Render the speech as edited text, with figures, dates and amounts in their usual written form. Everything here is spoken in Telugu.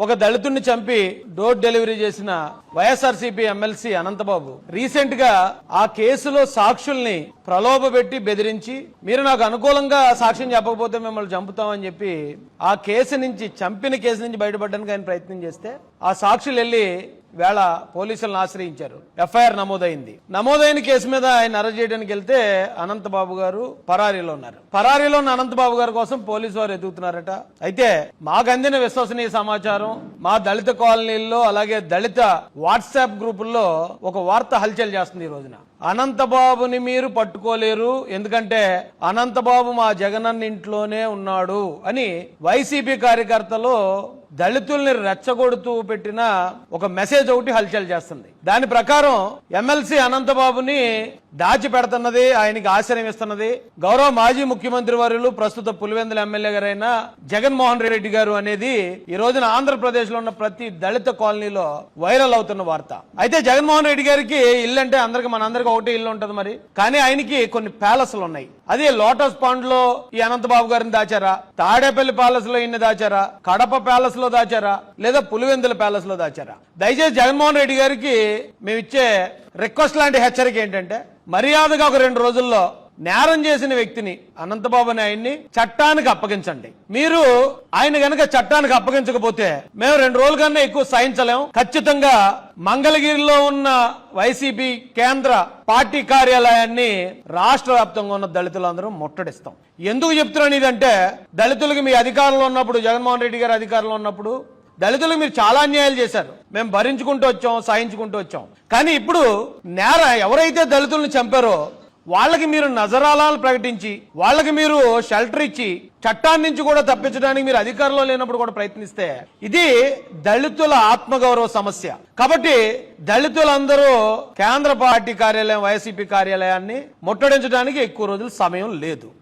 ఒక దళితుడిని చంపి డోర్ డెలివరీ చేసిన వైఎస్ఆర్సీపీ ఎమ్మెల్సీ అనంతబాబు రీసెంట్ గా ఆ కేసులో సాక్షుల్ని ప్రలోభపెట్టి బెదిరించి మీరు నాకు అనుకూలంగా సాక్ష్యం చెప్పకపోతే మిమ్మల్ని చంపుతామని చెప్పి ఆ కేసు నుంచి చంపిన కేసు నుంచి బయటపడడానికి ఆయన ప్రయత్నం చేస్తే ఆ సాక్షులు వెళ్లి వేళ పోలీసులను ఆశ్రయించారు. ఎఫ్ఐఆర్ నమోదైంది. నమోదైన కేసు మీద ఆయన అరెస్ట్ చేయడానికి వెళ్తే అనంతబాబు గారు పరారీలో ఉన్నారు. పరారీలో ఉన్న అనంతబాబు గారి కోసం పోలీసు వారు ఎదుగుతున్నారట. అయితే మాకు అందిన విశ్వసనీయ సమాచారం మా దళిత కాలనీల్లో అలాగే దళిత వాట్సాప్ గ్రూపుల్లో ఒక వార్త హల్చల్ చేస్తుంది ఈ రోజున. అనంతబాబుని మీరు పట్టుకోలేరు, ఎందుకంటే అనంతబాబు మా జగనన్న ఇంట్లోనే ఉన్నాడు అని వైసీపీ కార్యకర్తలు దళితుల్ని రెచ్చగొడుతూ పెట్టిన ఒక మెసేజ్ ఒకటి హల్చల్ చేస్తుంది. దాని ప్రకారం ఎమ్మెల్సీ అనంతబాబుని దాచిపెడుతున్నది, ఆయనకి ఆశ్రయం ఇస్తున్నది గౌరవ మాజీ ముఖ్యమంత్రి వర్యులు ప్రస్తుత పులివెందుల ఎమ్మెల్యే గారైన జగన్మోహన్ రెడ్డి గారు అనేది ఈ రోజున ఆంధ్రప్రదేశ్ లో ఉన్న ప్రతి దళిత కాలనీలో వైరల్ అవుతున్న వార్త. అయితే జగన్మోహన్ రెడ్డి గారికి ఇల్లు అంటే మనందరికి ఒకటే ఇల్లు ఉంటది మరి, కానీ ఆయనకి కొన్ని ప్యాలెస్లు ఉన్నాయి. అది లోటస్ పాండ్ లో ఈ అనంతబాబు గారిని దాచారా, తాడేపల్లి ప్యాలెస్ లో ఇన్ని దాచారా, కడప ప్యాలెస్ లో దాచారా, లేదా పులివెందుల ప్యాలెస్ లో దాచారా? దయచేసి జగన్మోహన్ రెడ్డి గారికి మేము ఇచ్చే రిక్వెస్ట్ లాంటి హెచ్చరిక ఏంటంటే మర్యాదగా ఒక 2 రోజుల్లో నేరం చేసిన వ్యక్తిని అనంతబాబుని ఆయన్ని చట్టానికి అప్పగించండి. మీరు ఆయన గనక చట్టానికి అప్పగించకపోతే మేము 2 రోజుల కన్నా ఎక్కువ సహించలేం. ఖచ్చితంగా మంగళగిరిలో ఉన్న వైసీపీ కేంద్ర పార్టీ కార్యాలయాన్ని రాష్ట్ర వ్యాప్తంగా ఉన్న దళితులందరూ ముట్టడిస్తాం. ఎందుకు చెప్తున్నాను ఇదంటే, దళితులకు మీ అధికారంలో ఉన్నప్పుడు, జగన్మోహన్ రెడ్డి గారి అధికారంలో ఉన్నప్పుడు దళితులకు మీరు చాలా అన్యాయాలు చేశారు. మేము భరించుకుంటూ వచ్చాం, సహించుకుంటూ వచ్చాం. కానీ ఇప్పుడు ఎవరైతే దళితులను చంపారో వాళ్ళకి మీరు నజరాలాలు ప్రకటించి, వాళ్ళకి మీరు షెల్టర్ ఇచ్చి, చట్టాన్ని నుంచి కూడా తప్పించడానికి మీరు అధికారంలో లేనప్పుడు కూడా ప్రయత్నిస్తే ఇది దళితుల ఆత్మగౌరవ సమస్య. కాబట్టి దళితులందరూ కేంద్ర పార్టీ కార్యాలయం వైసీపీ కార్యాలయాన్ని ముట్టడించడానికి ఎక్కువ రోజులు సమయం లేదు.